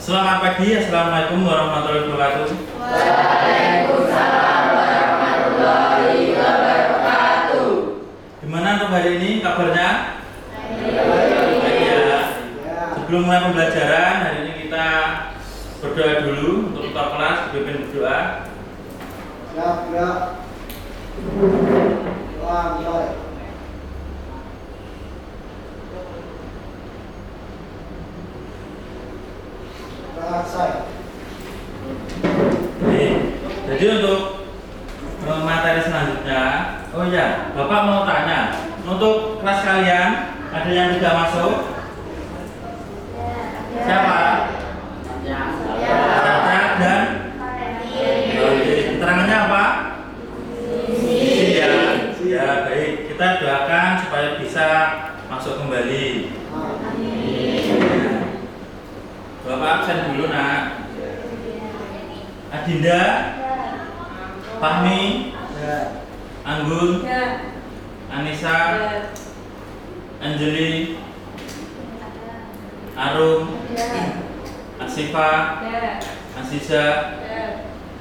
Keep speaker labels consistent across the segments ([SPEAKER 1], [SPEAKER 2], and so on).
[SPEAKER 1] Selamat pagi, assalamualaikum warahmatullahi wabarakatuh.
[SPEAKER 2] Waalaikumsalam warahmatullahi wabarakatuh.
[SPEAKER 1] Gimana untuk hari ini kabarnya?
[SPEAKER 2] Baik.
[SPEAKER 1] Ya. Sebelum mulai pembelajaran, hari ini kita berdoa dulu untuk ketua kelas, dipimpin berdoa.
[SPEAKER 3] Siap, ya. Doa, doa. Selesai.
[SPEAKER 1] Jadi untuk materi selanjutnya, oh ya, Bapak mau tanya, untuk kelas kalian ada yang tidak masuk? Siapa? Saya dan keterangannya apa? Iya. Ya, baik. Kita doakan supaya bisa masuk kembali. Bapak absen dulu, Nak. Adinda, Fahmi, Anggun, Anissa, Anjeli, Arum, Asifa, Asisa,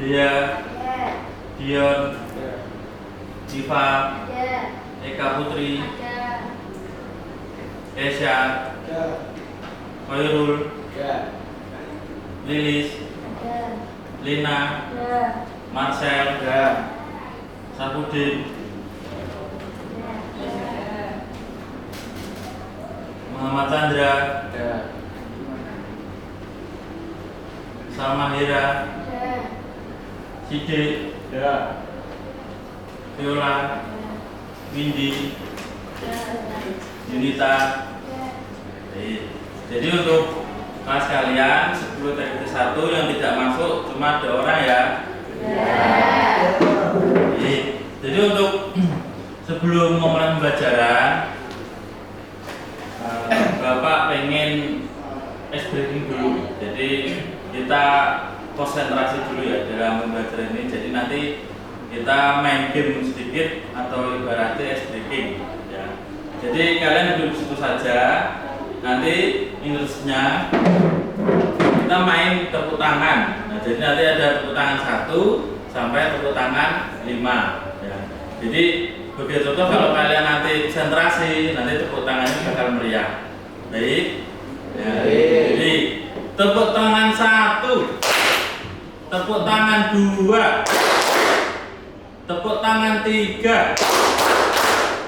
[SPEAKER 1] Dia, Dion, Diva, Eka Putri, Esya, Khairul, Lilis, Lina, Marcel, Sapudin, Muhammad Chandra, Salma Hira, Sidik, Viola, Windy, Yunita. Jadi untuk kelas kalian 10 TKT 1 yang tidak masuk cuma 2 orang ya. Jadi untuk sebelum memulai pembelajaran, Bapak pengen ice breaking dulu. Jadi kita konsentrasi dulu ya dalam pembelajaran ini. Jadi nanti kita main game sedikit atau ibaratnya ice breaking ya. Jadi kalian duduk situ saja. Nanti instruksinya kita main tepuk tangan. Nah, jadi nanti ada tepuk tangan 1 sampai tepuk tangan 5 ya. Jadi begitu contoh kalau kalian nanti konsentrasi, nanti tepuk tangannya bakal meriah. Baik. Ya. Jadi tepuk tangan 1, tepuk tangan 2, tepuk tangan 3,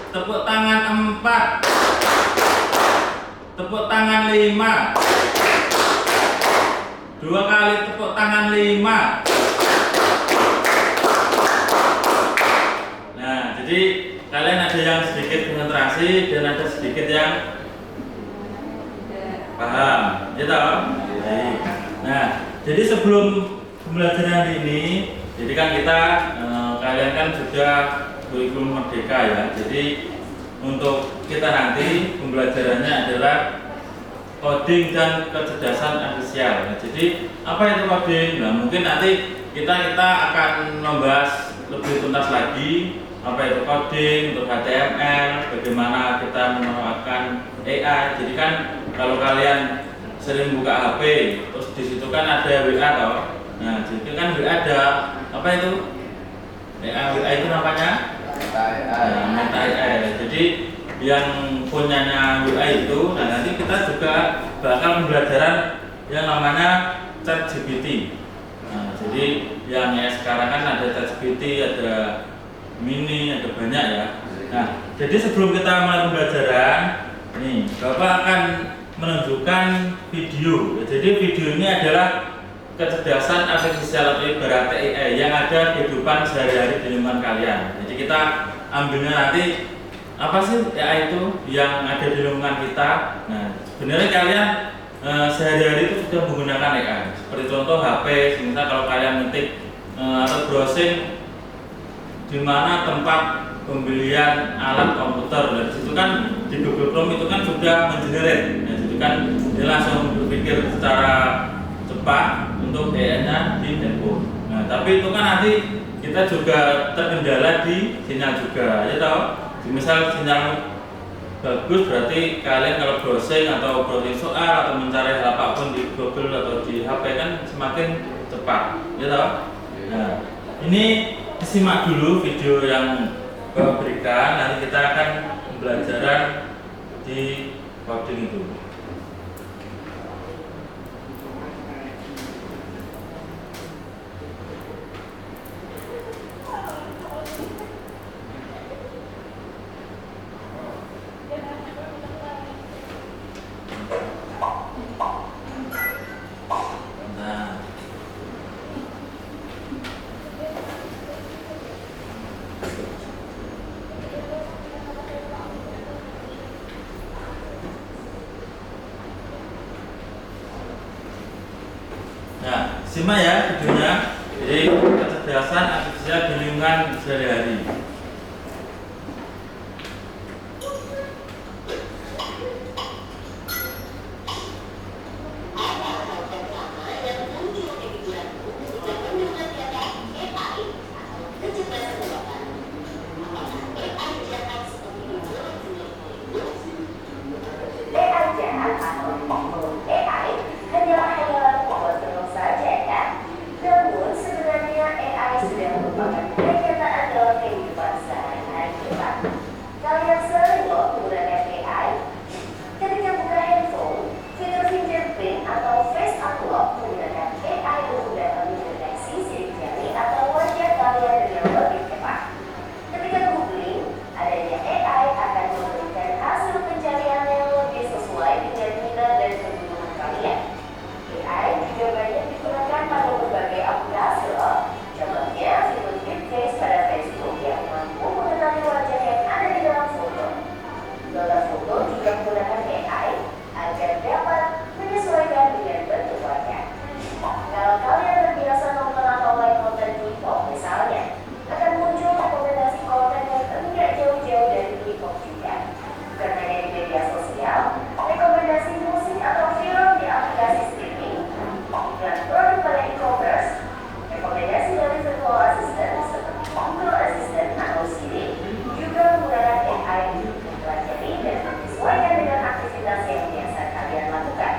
[SPEAKER 1] tepuk tangan 4, tepuk tangan 5, 2 kali tepuk tangan 5. Nah, jadi kalian ada yang sedikit konsentrasi dan ada sedikit yang paham, ya toh? Baik. Nah, jadi sebelum pembelajaran ini, jadi kan kita kalian kan sudah kurikulum merdeka ya. Jadi untuk kita nanti pembelajarannya adalah coding dan kecerdasan artifisial. Nah, jadi apa itu coding? Nah, mungkin nanti kita akan membahas lebih tuntas lagi apa itu coding untuk HTML, bagaimana kita menerapkan AI. Jadi kan kalau kalian sering buka HP, terus di situ kan ada WA toh. Nah, jadi kan WA ada apa itu? WA itu namanya Meta AI. Jadi yang punyanya WA itu, nah nanti kita juga bakal pembelajaran yang namanya ChatGPT. Nah, jadi yang sekarang kan ada ChatGPT, ada Mini, ada banyak ya. Nah, jadi sebelum kita mulai pembelajaran, nih Bapak akan menunjukkan video. Jadi video ini adalah kecerdasan artifisial atau ibarat AI yang ada di kehidupan sehari-hari di lingkungan kalian. Jadi kita ambilnya nanti apa sih AI itu yang ada di lingkungan kita. Nah, sebenarnya kalian sehari-hari itu sudah menggunakan AI. Seperti contoh HP, misal kalau kalian ngetik atau browsing di mana tempat pembelian alat komputer, dan situ kan di Google Chrome itu kan sudah mengenerate. Nah, jadi kan dia langsung berpikir secara cepat untuk AI-nya di handphone. Nah, tapi itu kan nanti kita juga terkendala di sinyal juga, ya toh. Misal sinyal bagus, berarti kalian kalau browsing atau browsing soal atau mencari hal apapun di Google atau di HP kan semakin cepat, ya toh? Nah, ini disimak dulu video yang Bapak berikan, nanti kita akan pembelajaran di coding itu. Nah, simak ya videonya. Jadi kecerdasan artifisial di lingkungan sehari-hari.
[SPEAKER 2] Kalian sering loh menggunakan AI. Ketika buka handphone, fitur fingerprint atau face unlock menggunakan AI untuk dapat mendeteksi sidik jari atau wajah kalian dengan lebih cepat. Ketika googling, adanya AI akan memberikan hasil pencarian yang lebih sesuai dengan minat dan kebutuhan kalian. AI juga banyak digunakan pada berbagai aplikasi loh. Contohnya fitur deep face pada Facebook yang mampu mengenali wajah yang ada di dalam foto. Gambar foto juga menggunakan AI agar dapat menyesuaikan dengan bentuk wajah. Kalau kalian terbiasa nonton atau like konten K-pop misalnya, akan muncul rekomendasi konten yang tidak jauh-jauh dari K-pop juga. Karena di media sosial, rekomendasi musik atau film di aplikasi streaming, iklan produk pada e-commerce, rekomendasi dari virtual assistant seperti Google Assistant atau Siri juga menggunakan AI untuk mempelajari dan menyesuaikan dengan aktivitas yang biasa kalian lakukan.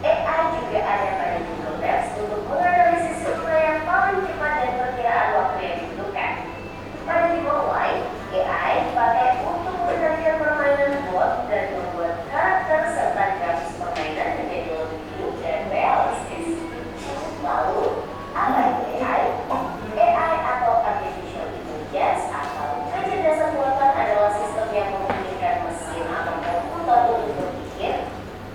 [SPEAKER 2] AI juga ada pada Google Maps untuk menganalisis rute yang paling cepat dan perkiraan waktu yang dibutuhkan. Pada game online, AI dipakai untuk mengendalikan permainan bot dan membuat karakter serta grafis permainan menjadi lebih hidup dan realistis. Lalu, apa itu AI? AI atau Artificial Intelligence atau kecerdasan buatan adalah sistem yang memungkinkan mesin atau komputer untuk berpikir,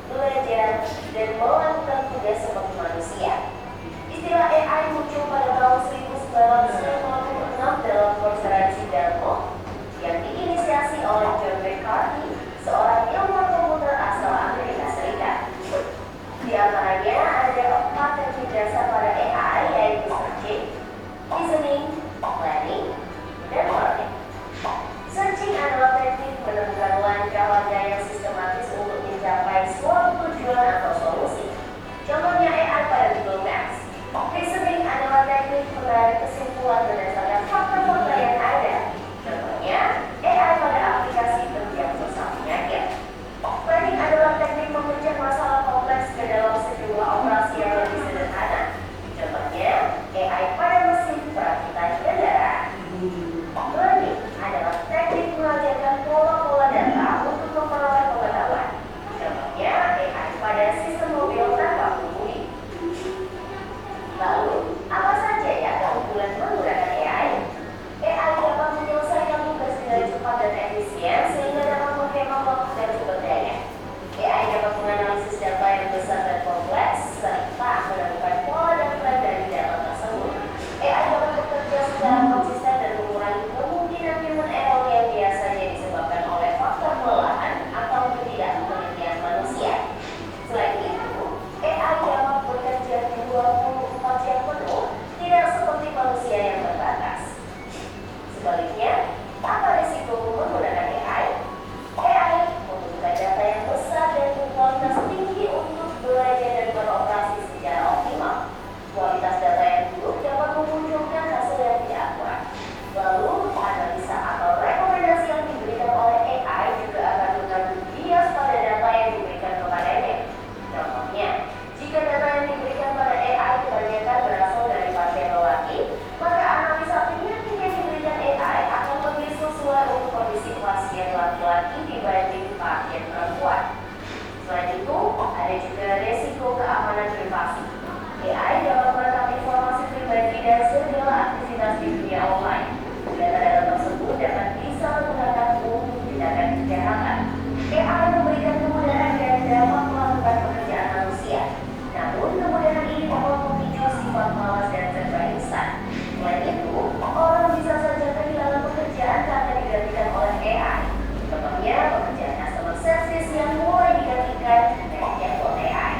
[SPEAKER 2] belajar, dan melakukan tugas seperti manusia. Istilah AI muncul pada tahun 1956 dalam konferensi Dartmouth yang diinisiasi oleh John McCarthy, seorang ilmuwan komputer asal Amerika Serikat. Di antaranya ada 4 teknik dasar pada AI, yaitu searching, reasoning, planning, dan learning. Searching adalah teknik menemukan langkah-langkah yang sistematis untuk mencapai suatu tujuan atau solusi. Contohnya AI pada Google Maps. Reasoning adalah teknik menarik kesimpulan berdasarkan fakta-fakta yang ada. Contohnya AI pada aplikasi pendiam sosial penyakit. Ada juga resiko keamanan privasi. AI dapat merekam informasi pribadi dan segala aktivitas di dunia online. Data-data tersebut dapat bisa menggunakan untuk tindakan kejahatan. AI memberikan kemudahan dan dapat melakukan pekerjaan manusia. Namun, kemudahan ini dapat memicu sifat malas dan serba instan. Selain itu, orang bisa saja kehilangan pekerjaan karena digantikan oleh AI. Contohnya, pekerjaan customer service yang mulai digantikan dengan chatbot AI.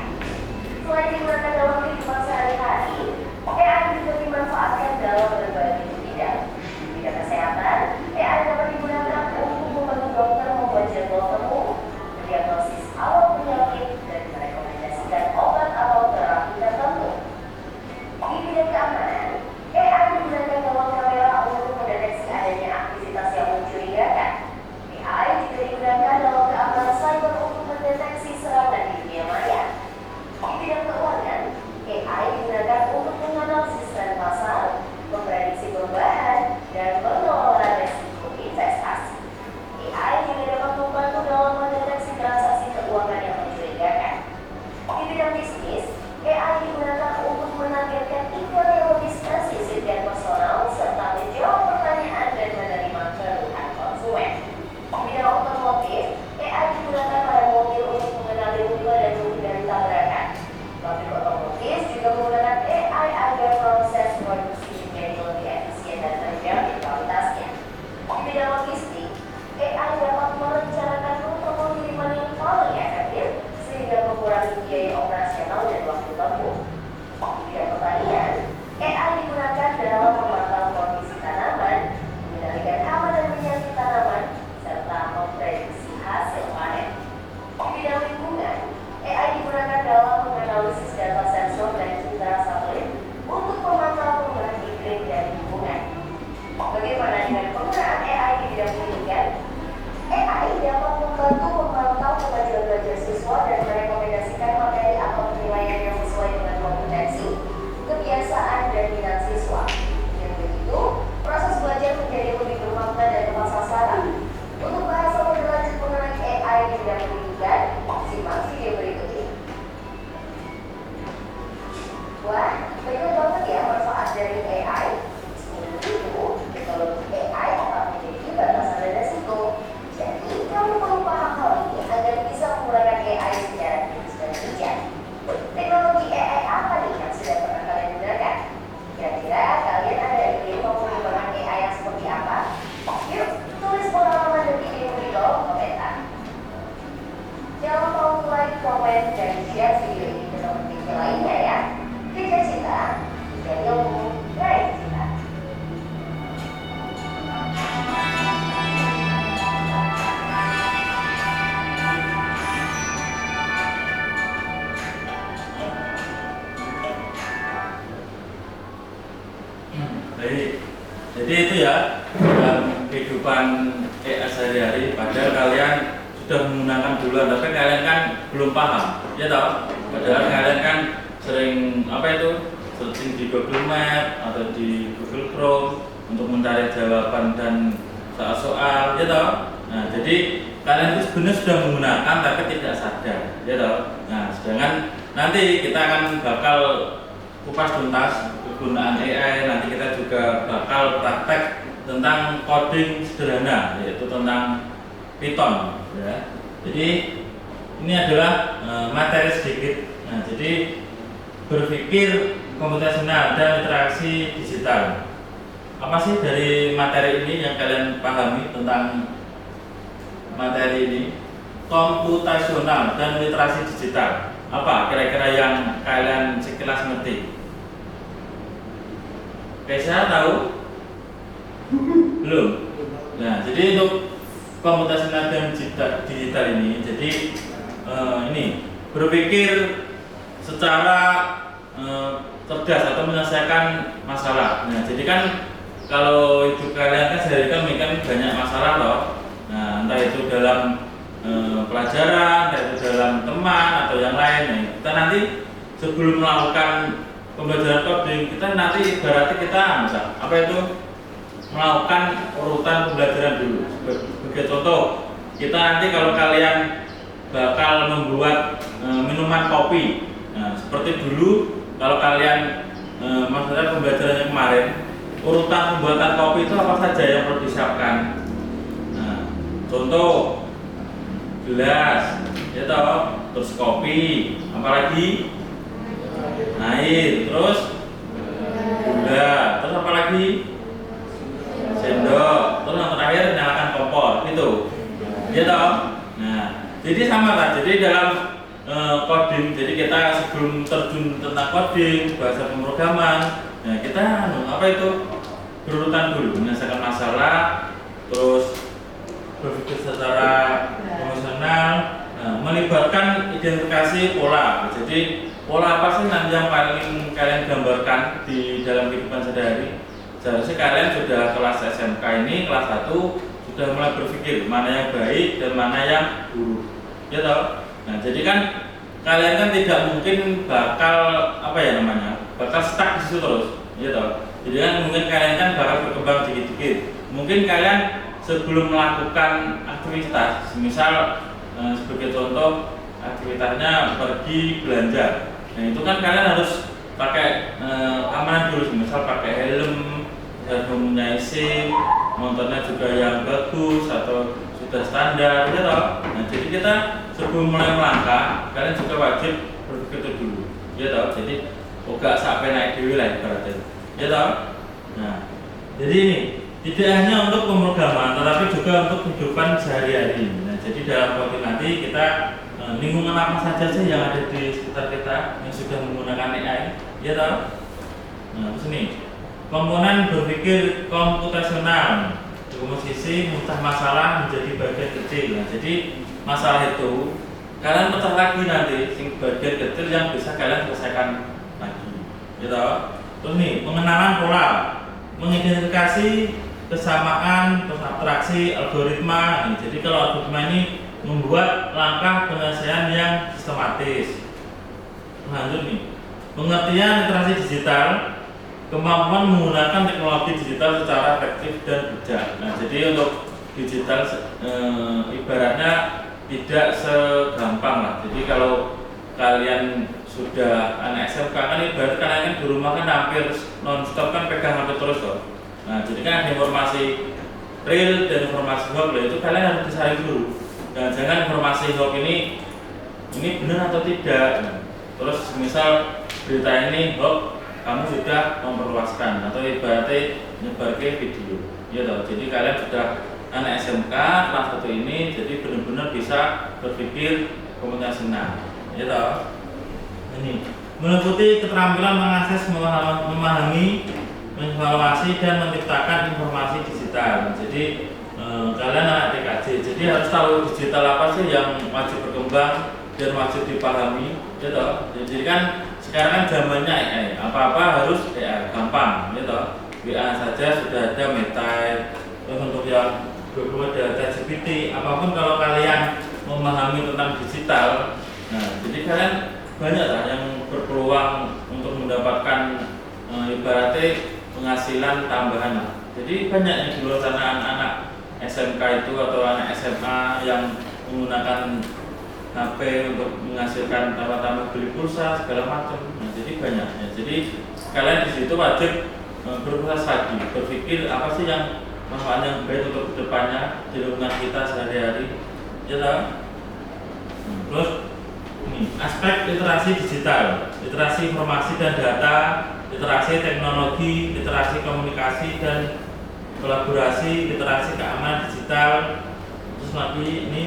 [SPEAKER 2] Selain digunakan dalam kehidupan sehari-hari, AI juga dimanfaatkan dalam berbagai bidang. Di bidang kesehatan, AI dapat digunakan untuk membantu dokter membuat jadwal temu, mendiagnosis awal penyakit, dan merekomendasikan obat atau terapi tertentu. Di bidang keamanan, AI digunakan dalam kamera untuk mendeteksi adanya aktivitas yang mencurigakan. AI juga digunakan dalam keamanan cyber untuk mendeteksi serangan di dunia maya. Di bidang keuangan, AI digunakan untuk menganalisis tren pasar, memprediksi perubahan, dan mengelola risiko investasi. AI juga dapat membantu dalam mendeteksi transaksi keuangan yang mencurigakan. Di bidang bisnis, AI digunakan untuk menargetkan iklan yang lebih spesifik dan personal, serta menjawab pertanyaan dan menerima keluhan konsumen. Di bidang otomotif, AI digunakan pada mobil untuk mengenali rute dan menghindari tabrakan. Pabrik otomotif juga menggunakan AI agar proses produksi menjadi lebih efisien dan terjamin kualitasnya. Di bidang logistik, AI dapat merencanakan rute pengiriman yang paling efektif sehingga mengurangi biaya operasional dan waktu tempuh. Di bidang pertanian, AI digunakan dalam memantau kondisi tanaman, mengendalikan hama dan penyakit tanaman, serta memprediksi hasil panen. Di bidang lingkungan, AI digunakan dalam menganalisis data sensor dan indera satelit untuk memantau perubahan iklim dan lingkungan. Bagaimana dengan penggunaan AI di bidang pendidikan? AI dapat membantu memantau kemajuan belajar siswa dan merekomendasikan materi atau penilaian yang sesuai dengan kompetensi, kebiasaan, dan minat siswa. Dengan begitu, proses belajar menjadi lebih bermakna dan tepat sasaran. Untuk bahas lebih lanjut mengenai AI di bidang pendidikan, simak video berikut ini. Wah, banyak banget ya manfaat dari AI. Sebelum itu, teknologi AI akan memiliki batasan dan resiko. Jadi, kamu perlu paham hal ini agar bisa menggunakan AI secara kritis dan bijak. Teknologi AI apa nih yang sudah pernah kalian gunakan? Kira-kira kalian ada ide mau menggunakan AI yang seperti apa? Yuk, tulis pengalaman dan ide di kolom komentar. Jangan lupa like, komen, dan share video ini ke teman-teman lainnya ya. Kejar cinta, dan ilmu, raih cinta.
[SPEAKER 1] Baik, jadi itu ya dalam kehidupan AI sehari-hari. Padahal kalian sudah menggunakan duluan, tapi kalian kan belum paham, ya toh? Padahal kalian kan sering searching di Google Map atau di Google Chrome untuk mencari jawaban dan soal-soal, ya toh? Nah, jadi kalian itu sebenarnya sudah menggunakan tapi tidak sadar, ya toh? Nah, sedangkan nanti kita akan bakal kupas tuntas penggunaan AI. Nanti kita juga bakal praktek tentang coding sederhana, yaitu tentang Python, ya. Jadi ini adalah materi sedikit. Nah, jadi berpikir komputasional dan interaksi digital. Apa sih dari materi ini yang kalian pahami tentang materi ini? Komputasional dan literasi digital. Apa kira-kira yang kalian sekilas ngerti? Kaysa tahu? Belum? Nah, jadi untuk komputasional dan digital ini, jadi ini berpikir secara cerdas atau menyelesaikan masalah. Nah, jadi kan kalau hidup kalian kan sehari-hari kan banyak masalah loh. Nah, entah itu dalam pelajaran, entah itu dalam teman atau yang lain. Nah, kita nanti sebelum melakukan pembelajaran coding, kita nanti ibaratnya kita melakukan urutan pembelajaran dulu. Sebagai contoh, kita nanti kalau kalian bakal membuat minuman kopi. Nah, seperti dulu kalau kalian maksudnya pembelajarannya kemarin, urutan pembuatan kopi itu apa saja yang perlu disiapkan. Nah, contoh gelas, ya toh, terus kopi, apalagi air, terus gula, terus apalagi sendok, terus yang terakhir nyalakan kompor, gitu, ya toh. Nah, jadi sama lah. Jadi dalam coding, jadi kita sebelum terjun tentang coding, bahasa pemrograman, nah kita apa itu berurutan dulu, menyelesaikan masalah, terus berpikir secara emosional, melibatkan identifikasi pola. Jadi pola apa sih nanti yang paling kalian gambarkan di dalam kehidupan sehari-hari? Seharusnya kalian sudah kelas SMK ini, kelas 1 sudah mulai berpikir mana yang baik dan mana yang buruk, ya toh. Nah, jadi kan kalian kan tidak mungkin bakal apa ya namanya, bakal stuck di situ terus, ya toh. Jadi kan mungkin kalian kan bakal berkembang dikit-dikit. Mungkin kalian sebelum melakukan aktivitas, misal sebagai contoh aktivitasnya pergi belanja, nah itu kan kalian harus pakai keamanan dulu, misal pakai helm, harus mempunyai SIM, motornya juga yang bagus atau sudah standar, ya toh. Nah, jadi kita sebelum mulai melangkah, kalian juga wajib berpikir itu dulu, ya toh. Jadi gak sampai naik dewi lah ibaratnya, ya toh. Nah, jadi ini tidak hanya untuk pemrograman, tetapi juga untuk kehidupan sehari-hari. Nah, jadi dalam coding nanti kita lingkungan apa saja sih yang ada di sekitar kita yang sudah menggunakan AI, ya toh. Nah, terus ini komponen berpikir komputasional, komposisi memecah masalah menjadi bagian kecil. Nah, jadi masalah itu kalian pecah lagi nanti bagian kecil yang bisa kalian selesaikan lagi, gitu. Terus nih pengenalan pola, mengidentifikasi kesamaan, terus abstraksi, algoritma. Nih, jadi kalau algoritma ini membuat langkah penyelesaian yang sistematis. Lanjut nih pengertian literasi digital, kemampuan menggunakan teknologi digital secara efektif dan bijak. Nah, jadi untuk digital ibaratnya tidak segampang lah. Jadi kalau kalian sudah anak SMK kan ibarat kalian kan di rumah kan hampir non-stop kan pegang HP terus loh. Nah, jadi kan ada informasi real dan informasi hoax lah, itu kalian harus disaring dulu. Dan jangan informasi hoax ini benar atau tidak. Nah, terus misal berita ini hoax, kamu sudah memperluaskan atau ibaratnya nyebar ke video, ya toh. Jadi kalian sudah anak SMK kelas 1 ini, jadi benar-benar bisa berpikir komputasional, ya toh. Ini meliputi keterampilan mengakses, memahami, mengevaluasi dan menciptakan informasi digital. Jadi kalian anak TKJ, jadi harus tahu digital apa sih yang wajib berkembang dan wajib dipahami, ya toh. Jadi kan sekarang kan zamannya AI, apa-apa harus AI, gampang, ya toh. WA saja sudah ada Meta, terus untuk yang berhubungan dengan ChatGPT, apapun kalau kalian memahami tentang digital, nah jadi kalian banyak lah yang berpeluang untuk mendapatkan ibaratnya penghasilan tambahan lah. Jadi banyak yang di luar sana anak-anak SMK itu atau anak SMA yang menggunakan HP untuk menghasilkan tambah-tambah beli pulsa segala macam. Nah, jadi banyak ya. Jadi kalian di situ wajib berproses lagi, berpikir apa sih yang manfaat yang baik untuk kedepannya di lingkungan kita sehari-hari, ya toh. Terus ini aspek literasi digital, literasi informasi dan data, literasi teknologi, literasi komunikasi dan kolaborasi, literasi keamanan digital. Terus lagi ini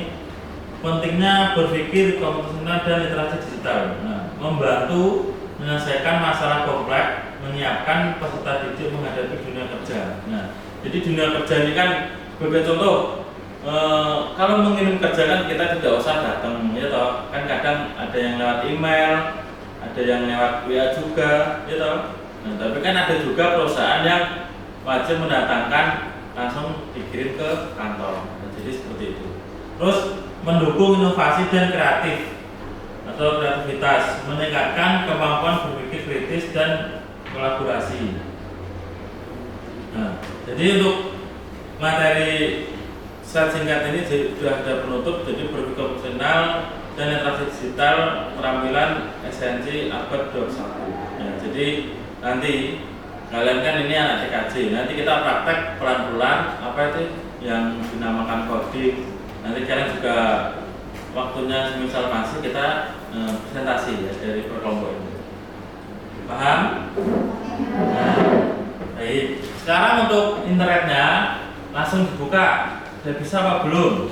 [SPEAKER 1] pentingnya berpikir komputasional dan literasi digital. Nah, membantu menyelesaikan masalah kompleks, menyiapkan peserta didik menghadapi dunia kerja. Nah, jadi dunia kerja ini kan sebagai contoh, kalau mengirim kerja kan kita tidak usah datang, ya toh. Kan kadang ada yang lewat email, ada yang lewat WA juga, ya toh. Nah, tapi kan ada juga perusahaan yang wajib mendatangkan langsung dikirim ke kantor. Nah, jadi seperti itu. Terus mendukung inovasi dan kreatif atau kreativitas, meningkatkan kemampuan berpikir kritis dan kolaborasi. Nah, jadi untuk materi slide singkat ini sudah ada penutup, jadi berpikir fungsional dan literasi digital keterampilan esensi abad 21. Nah, jadi nanti kalian kan ini anak TKJ, nanti kita praktek pelan-pelan apa itu yang dinamakan coding. Nanti kalian juga waktunya misal masih kita presentasi ya dari kelompok ini. Paham? Nah, baik. Sekarang untuk internetnya langsung dibuka. Sudah bisa apa belum?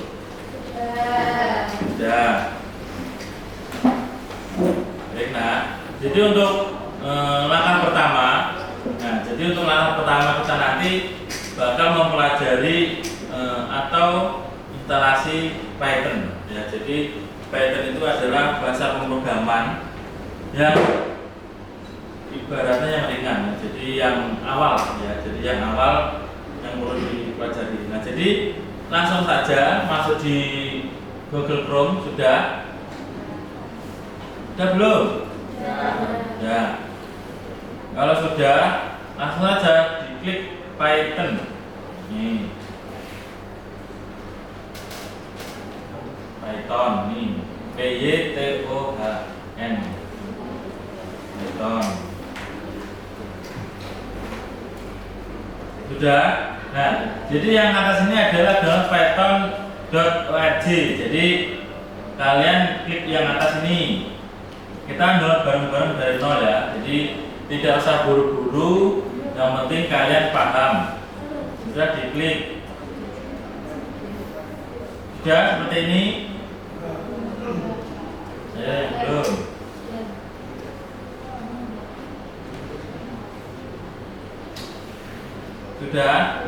[SPEAKER 1] Sudah. Baik, nah. Jadi untuk langkah pertama, kita nanti bakal mempelajari atau instalasi Python. Ya, jadi Python itu adalah bahasa pemrograman yang ibaratnya yang ringan. Jadi yang awal ya. Jadi yang awal yang perlu dipelajari. Nah, jadi langsung saja masuk di Google Chrome. Sudah belum? Ya. Kalau sudah, langsung saja diklik Python. Nih. Python nih. Python. Python. Sudah. Nah, jadi yang atas ini adalah download python.org. Jadi kalian klik yang atas ini. Kita download bareng-bareng dari nol ya. Jadi tidak usah buru-buru, yang penting kalian paham. Sudah diklik. Sudah seperti ini. Belum. Sudah.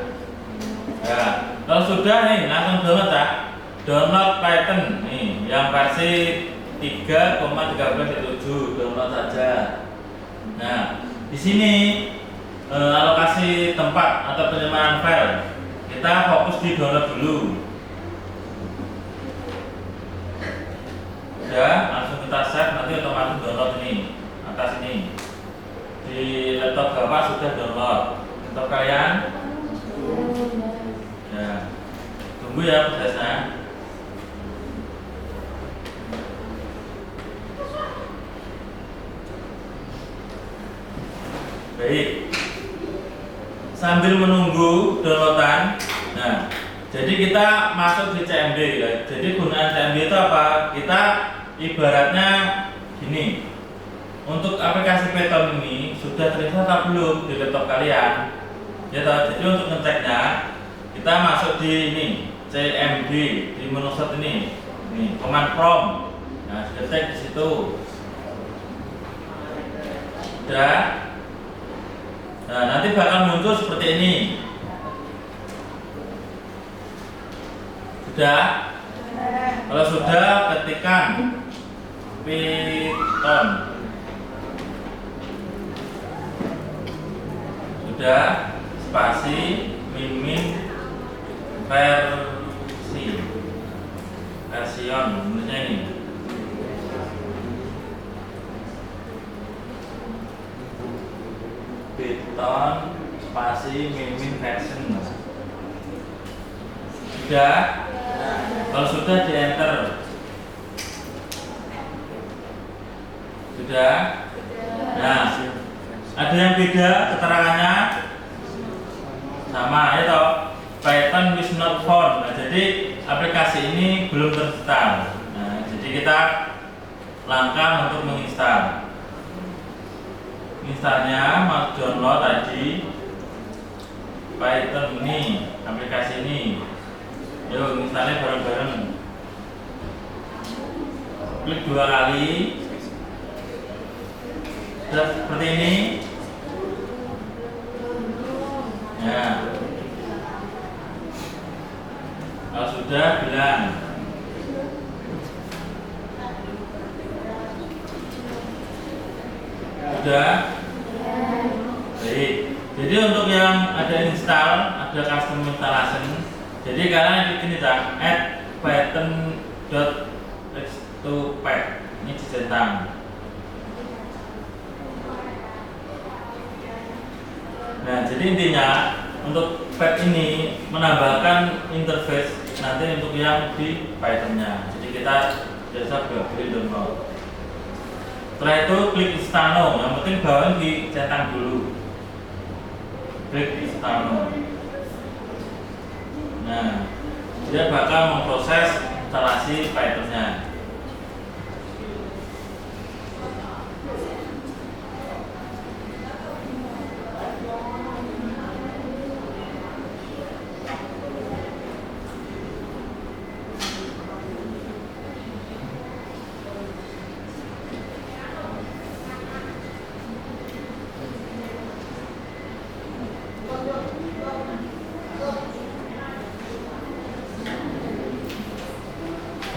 [SPEAKER 1] Ya, kalau sudah nih langsung download ya. Download Python nih yang versi 3,13.7 download saja. Nah, di sini alokasi tempat atau penyimpanan file kita fokus di download dulu. Ya, langsung kita save, nanti otomatis download ini atas ini. Di laptop Bapak sudah download. Laptop kalian? Ya, tunggu ya prosesnya. Baik, sambil menunggu downloadan. Nah, jadi kita masuk di CMD ya. Jadi gunaan CMD itu apa? Kita ibaratnya gini. Untuk aplikasi Python ini sudah terinstall atau belum di laptop kalian? Ya, jadi untuk ngeceknya kita masuk di ini CMD di menu start ini command prompt. Nah, kita cek di situ. Sudah. Nah, nanti bakal muncul seperti ini. Sudah? Kalau sudah, ketikkan Python. Sudah, spasi mimin version menurutnya ini. Python spasi mimin version. Sudah? Kalau sudah di enter. Sudah? Nah, ada yang beda keterangannya? Sama ya toh. Python is not found. Nah, jadi aplikasi ini belum terinstall. Nah, jadi kita langkah untuk menginstal. Installnya mau download tadi Python ini, aplikasi ini. Yuk, installnya bareng-bareng. Klik 2 kali. Sudah seperti ini. Ya. Kalau sudah bilang. Sudah. Baik. Jadi untuk yang ada install, ada custom installation. Jadi kalian klik ini add python.x2pack. Ini dicentang. Nah, jadi intinya untuk pad ini menambahkan interface nanti untuk yang di Python-nya. Jadi kita biasa beli download. Setelah itu klik Instano, yang penting bawaan dicetak dulu. Klik Instano. Nah, dia bakal memproses instalasi Python-nya.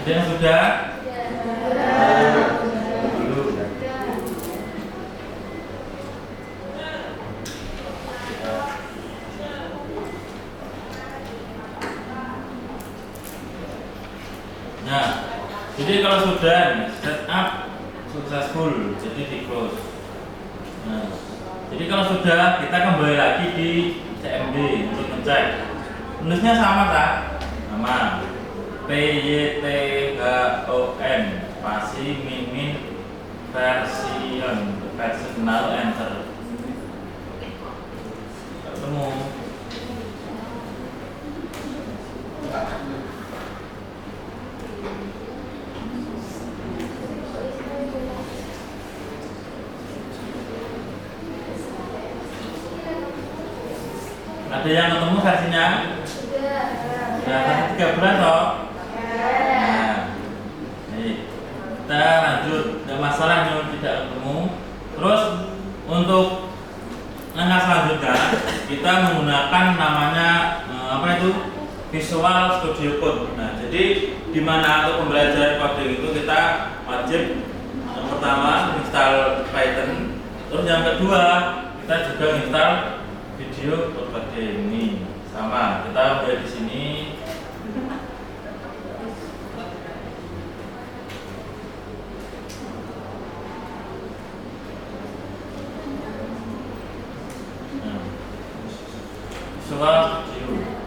[SPEAKER 1] Ada yang sudah? Dulu. Nah, jadi kalau sudah setup successful, jadi di close. Nah, jadi kalau sudah, kita kembali lagi di CMD untuk ngecek. Tulisnya sama tak? Sama. PYTHON spasi mimin versional enter. Ketemu. Ada yang ketemu versinya? Sudah 3 bulan toh? Kita lanjut, tidak masalah kalau tidak ketemu. Terus untuk langkah selanjutnya kita menggunakan namanya Visual Studio Code. Nah, jadi di mana untuk pembelajaran coding itu kita wajib yang pertama install Python, terus yang kedua kita juga install video coding ini. Sama, kita mulai di sini. Visual Studio.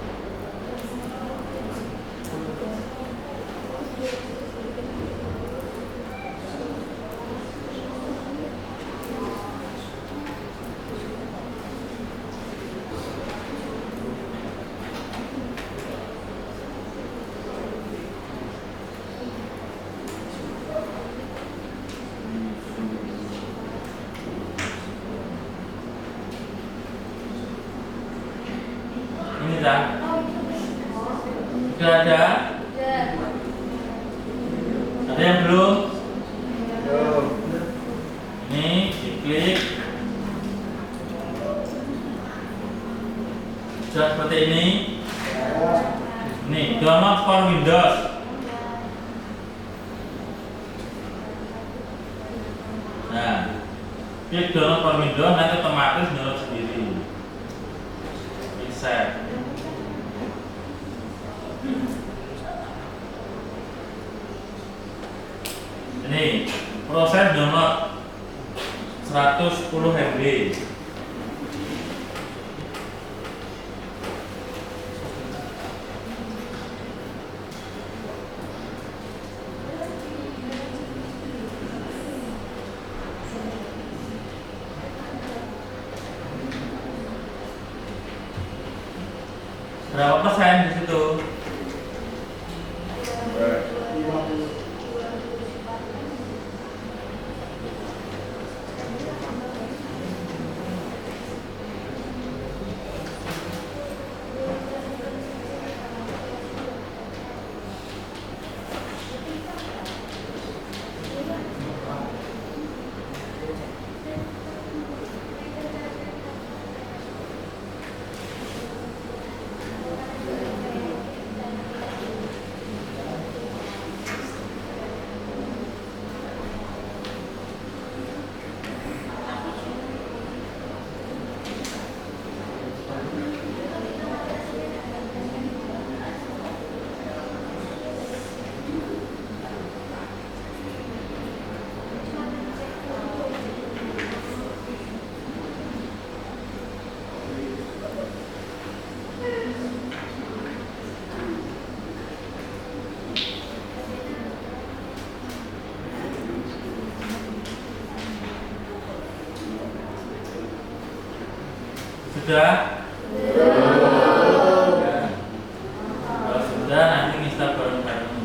[SPEAKER 1] Ini dah. Sudah ada? Ada yang belum? Ini diklik. Sudah seperti ini. Nih, download for Windows. Nah, klik download for Windows, nanti otomatis download sendiri. Save. Ini proses download 110 MB. Berapa persen di situ? Sudah? Ya. Kalau sudah, nanti install bareng-bareng.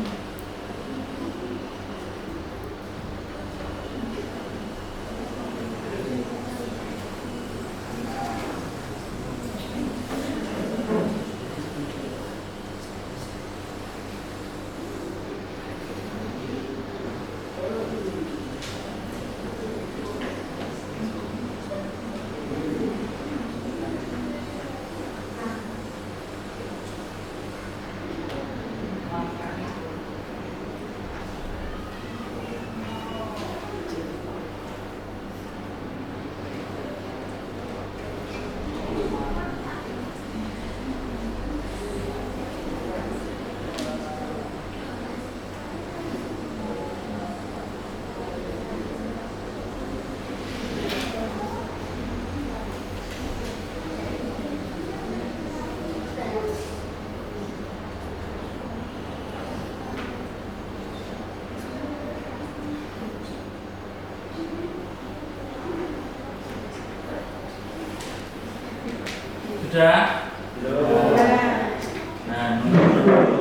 [SPEAKER 1] Sudah? Nah, nomor dulu.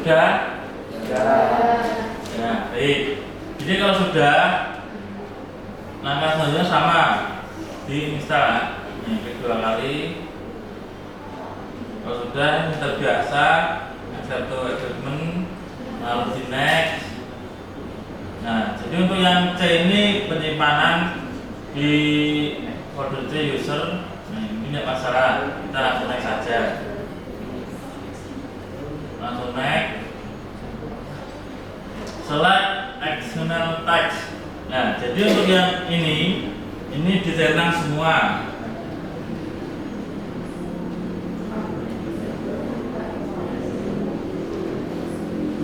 [SPEAKER 1] Sudah? Ya, baik. Jadi kalau sudah, langkah selanjutnya sama, diinstal. Yang kedua kali. Kalau sudah, install biasa, accept to agreement, lalu di next. Nah, jadi untuk yang C ini penyimpanan di folder C user. Nah, ini tidak masalah, kita langsung next saja. Langsung next. Select external text. Nah, jadi untuk yang ini dicentang semua.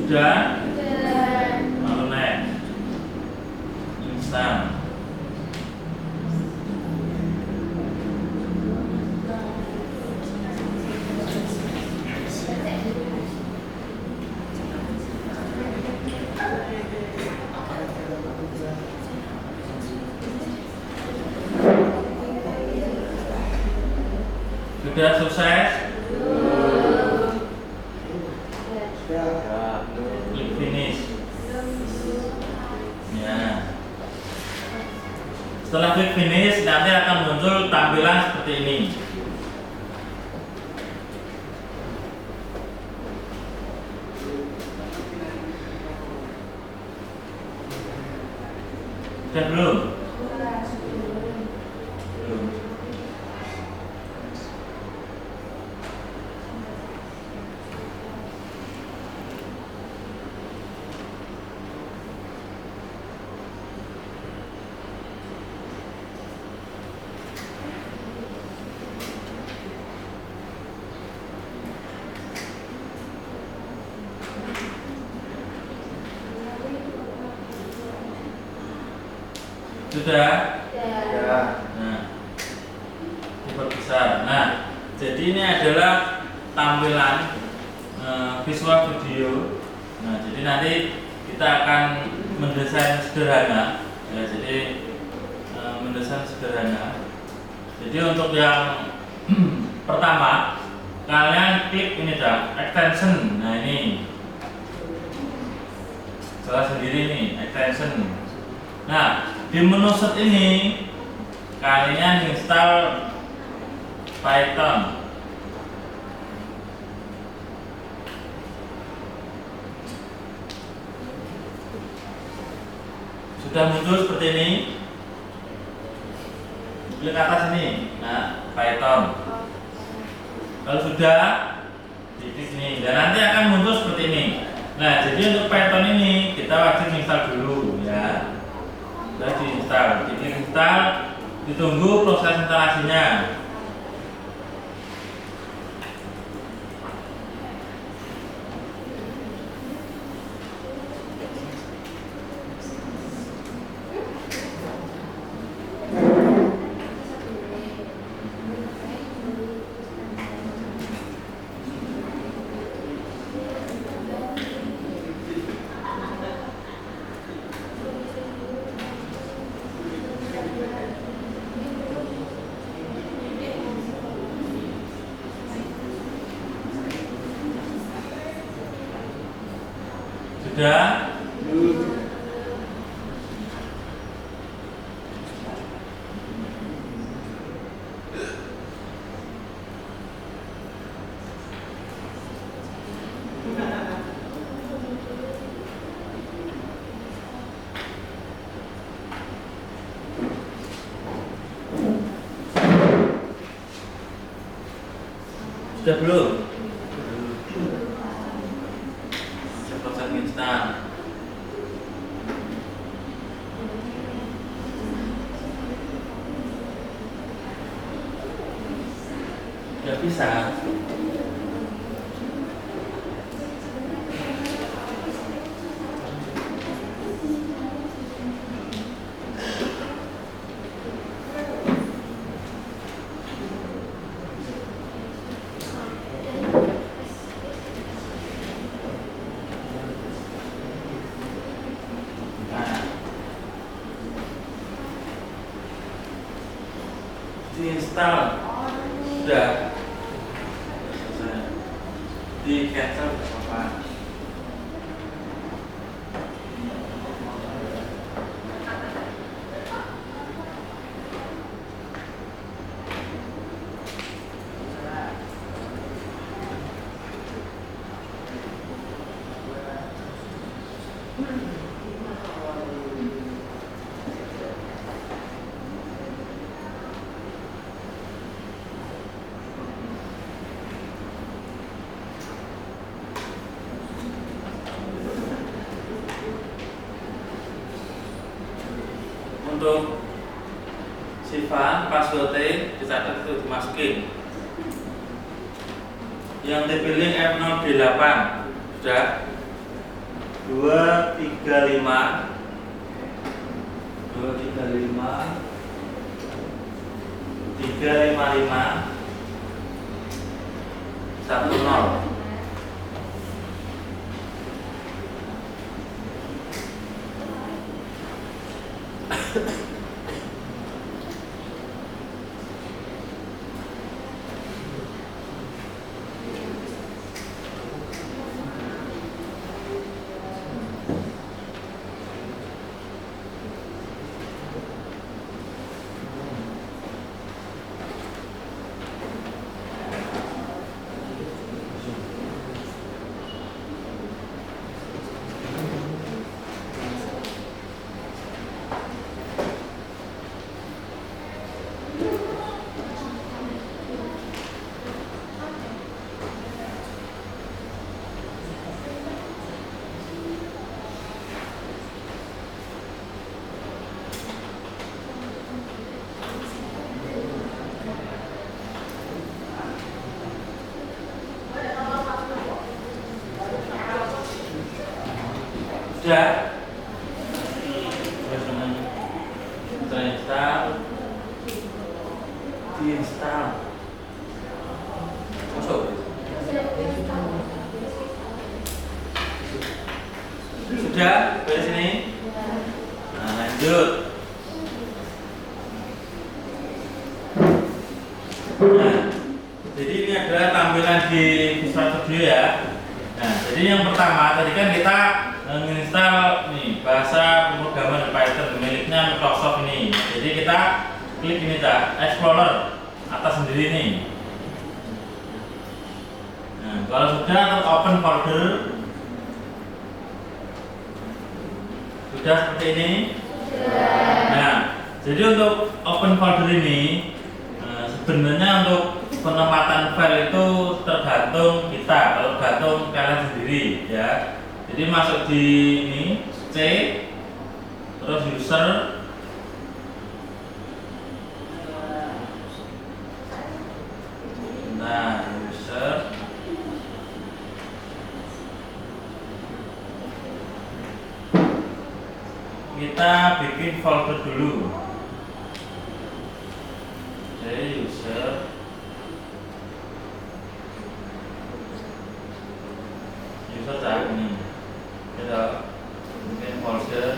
[SPEAKER 1] Sudah? Lalu next. Install. Sudah sukses?
[SPEAKER 3] Sudah.
[SPEAKER 1] Klik finish. Ya. Setelah klik finish, nanti akan muncul tampilan seperti ini. Sudah belum? Belum. Sudah? Nah, diperbesar. Nah, jadi ini adalah tampilan visual video. Nah, jadi nanti kita akan mendesain sederhana. Ya, jadi mendesain sederhana. Jadi untuk yang pertama, kalian klik ini dah, extension. Nah, ini salah sendiri nih, extension. Nah, di menu set ini kalian install Python. sudah muncul seperti ini, klik atas ini, nah Python. Kalau sudah di sini, dan nanti akan muncul seperti ini. Nah, jadi untuk Python ini kita wajib install dulu ya. Sudah diinstal, diklik install, ditunggu proses instalasinya. Sudah? Sudah belum? Proses instan. Nggak bisa. Diinstal sudah selesai, di cancel apa? Untuk Siva passwordnya dicatat itu dimasukin. Yang dipilih F0D8 sudah 235 355 10. Sudah terinstall, diinstal, masuk. Sudah dari sini. Nah, lanjut. Nah, jadi ini adalah tampilan di Visual Studio ya. Nah, jadi yang pertama tadi kan kita menginstal nih bahasa pemrograman Python miliknya Microsoft ini. Jadi kita klik ini dah, Explorer atas sendiri nih. Nah, kalau sudah open folder, sudah seperti ini. Nah, jadi untuk open folder ini sebenarnya untuk penempatan file itu tergantung kita, kalau tergantung kalian sendiri ya. Jadi masuk di ini C, terus user, nah user, kita bikin folder dulu. Oke, user, cari ini, kita bikin folder.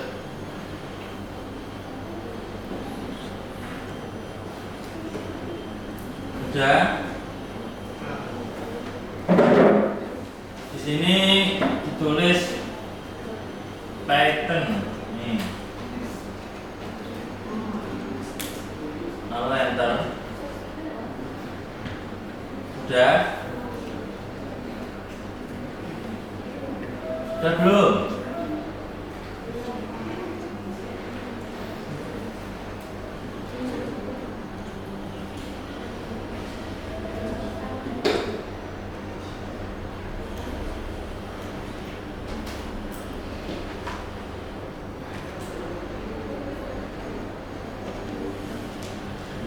[SPEAKER 1] Sudah. Di sini ditulis Python nih. Lalu enter. Sudah. Sudah belum?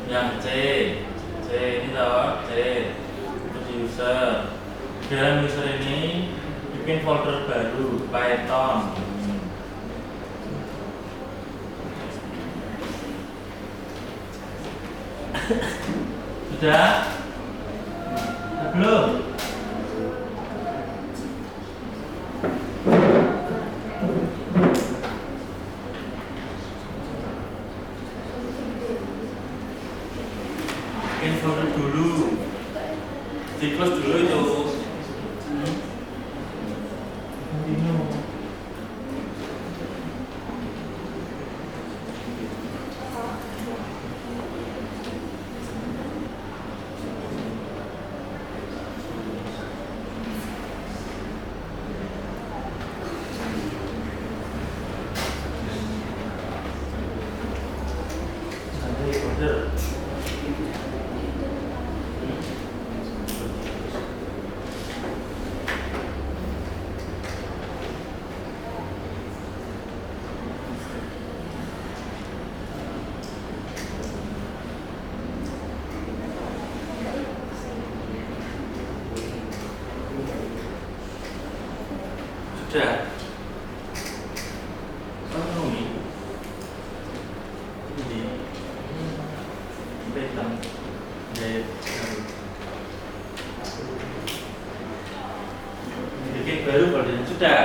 [SPEAKER 1] Yang C ini toh, C terus user. Di dalam user ini bikin folder baru Python. Sudah? Belum? Bikin folder dulu, siklus dulu itu. Folder. Sudah. Ini Python. Bikin baru foldernya sudah.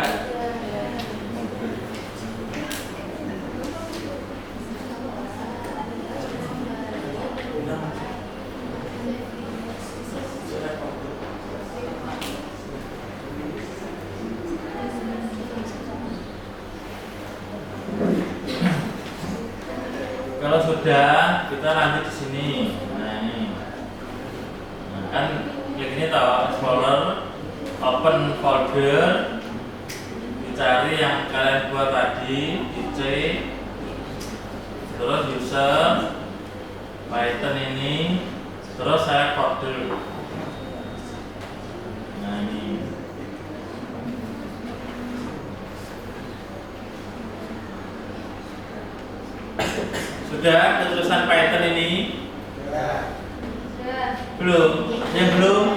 [SPEAKER 1] Kalau sudah, kita lanjut di sini. Nah ini, nah, kan klik ini tahu Explorer, open folder, dicari yang kalian buat tadi, di C, terus user, Python ini, terus saya folder. Nah ini. Sudah keterusan Python ini? Belum? Yang belum?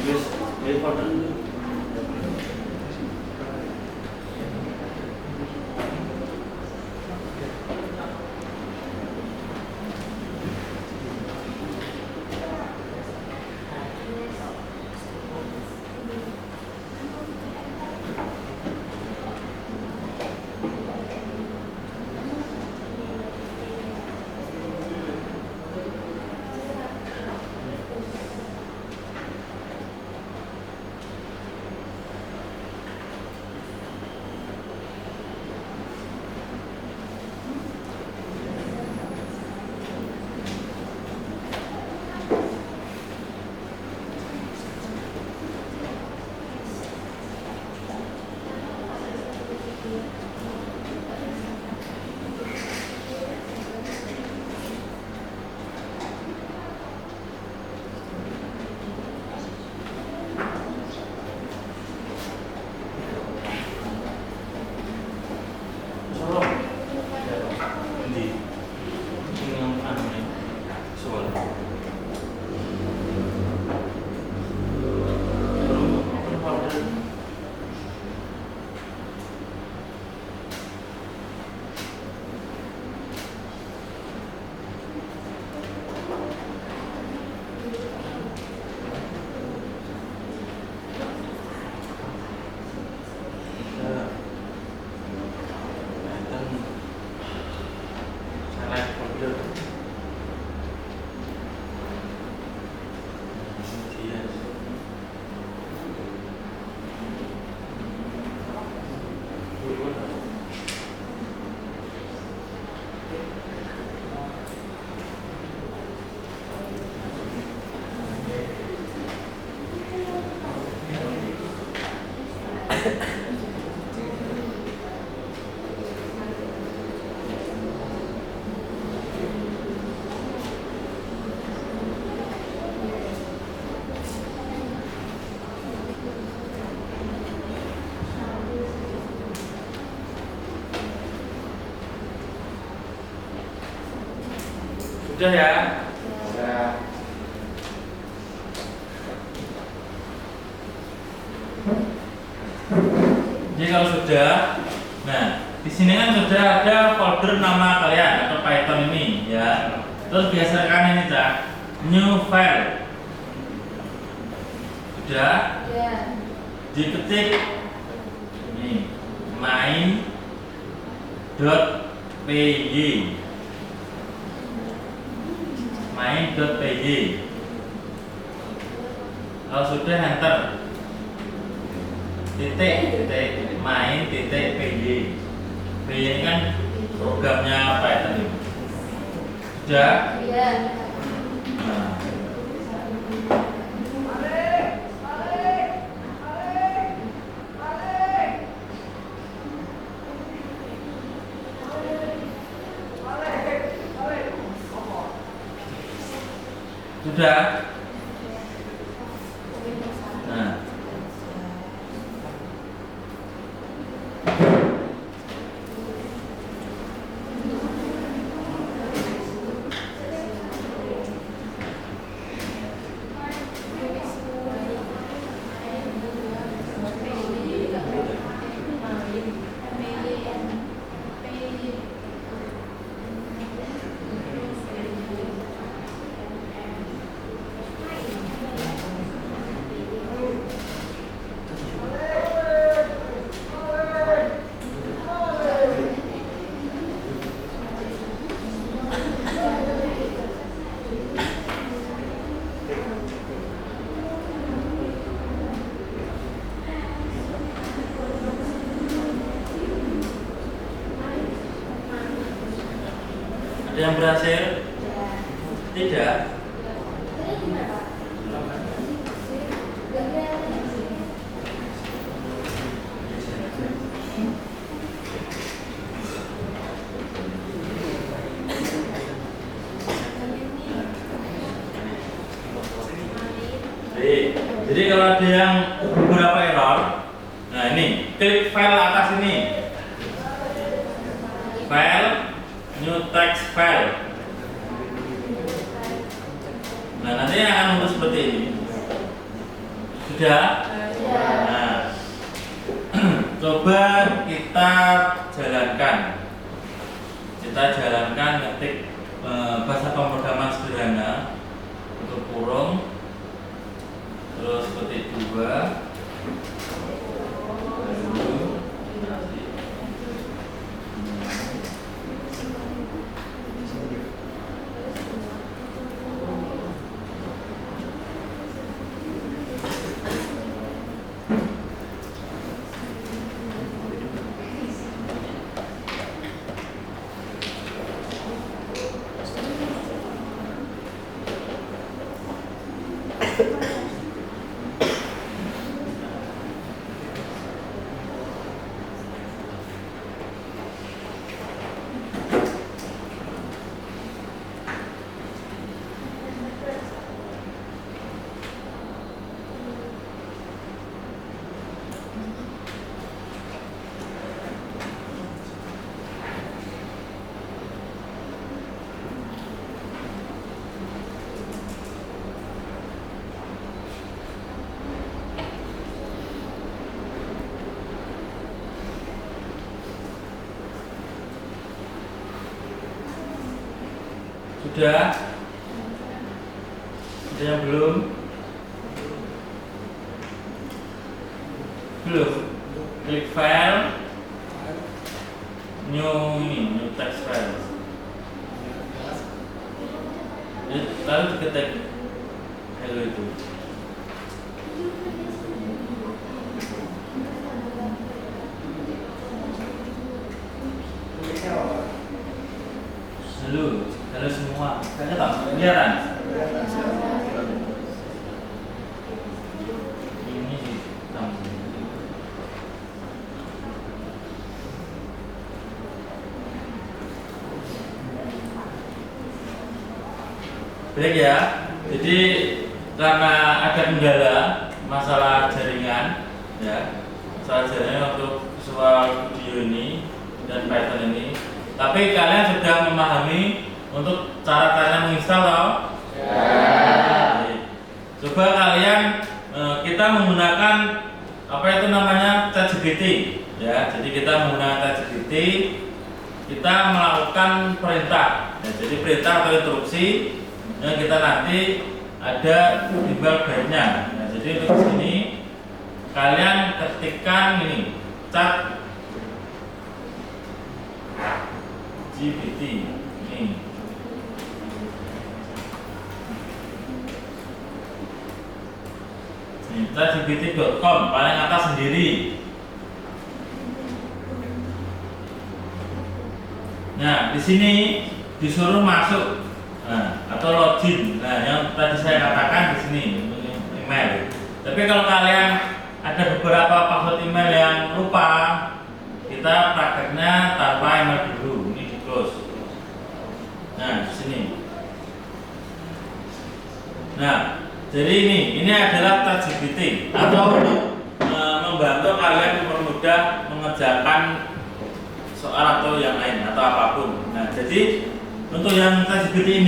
[SPEAKER 1] Yes, folder dulu. Sudah ya?
[SPEAKER 3] Sudah.
[SPEAKER 1] Jadi kalau sudah, nah di sini kan sudah ada folder nama kalian atau Python ini ya. Terus biasakan ini cak, new file. Sudah, diketik ini main.py, main.py. Kalau sudah enter. main.py. Py ini kan programnya Python ini. Sudah? Nah. Sudah? Nah. Ada yang berhasil? Tidak. Jadi kalau ada yang beberapa error, nah ini klik file atas ini, file, new text file. Nah nanti akan muncul seperti ini. Sudah? Nah, coba kita jalankan. Kita jalankan ngetik bahasa pemrograman sederhana untuk kurung. Terus ketik 2 Sudah? Ada yang belum? Belum. Klik file, new text file. Lalu diketik hello itu. Halo semua. Kayaknya tak kelihatan. Ini hitam. Baik ya. Jadi karena ada kendala masalah jaringan, ya, masalah jaringan untuk visual video ini dan Python ini. Tapi kalian sudah memahami untuk cara kalian menginstal toh? Coba kalian kita menggunakan apa itu namanya ChatGPT ya. Jadi kita menggunakan ChatGPT, kita melakukan perintah. Ya, jadi perintah atau instruksi yang kita nanti ada email guide-nya. Nah, jadi untuk sini kalian ketikkan ini chat GPT ini. ChatGPT.com paling atas sendiri. Nah, di sini disuruh masuk atau login. Nah, yang tadi saya katakan di sini email. Tapi kalau kalian ada beberapa password email yang lupa, kita prakteknya tanpa email dulu. Ini di close. Nah, di sini. Nah, jadi ini adalah ChatGPT atau membantu kalian mempermudah mengerjakan soal atau yang lain atau apapun. Nah, jadi untuk yang ChatGPT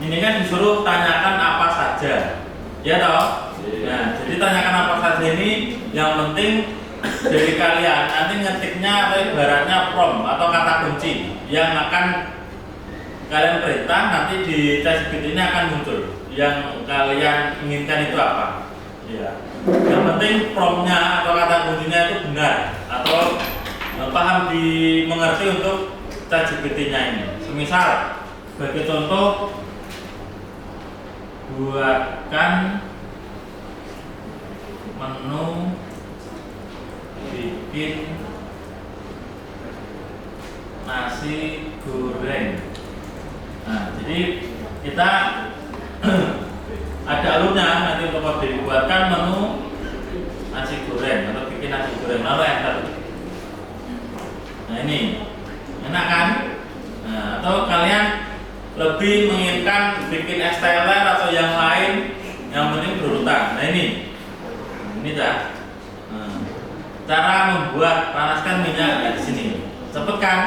[SPEAKER 1] ini kan disuruh tanyakan apa saja, ya toh? Nah, jadi tanyakan apa saja ini yang penting dari kalian nanti ngetiknya atau ibaratnya prompt atau kata kunci yang akan kalian perintah nanti di ChatGPT ini akan muncul. Yang kalian inginkan itu apa? Ya. Yang penting promptnya atau kata kuncinya itu benar atau paham dimengerti untuk ChatGPT-nya ini. Semisal sebagai contoh, buatkan menu bikin nasi goreng. Nah, jadi kita ada alurnya nanti untuk kode buatkan menu nasi goreng atau bikin nasi goreng lalu enter. Nah, ini enak kan? Nah, atau kalian lebih menginginkan bikin exteller atau yang lain yang penting berurutan. Nah, ini dah. Cara membuat panaskan minyak di sini. Cepet kan?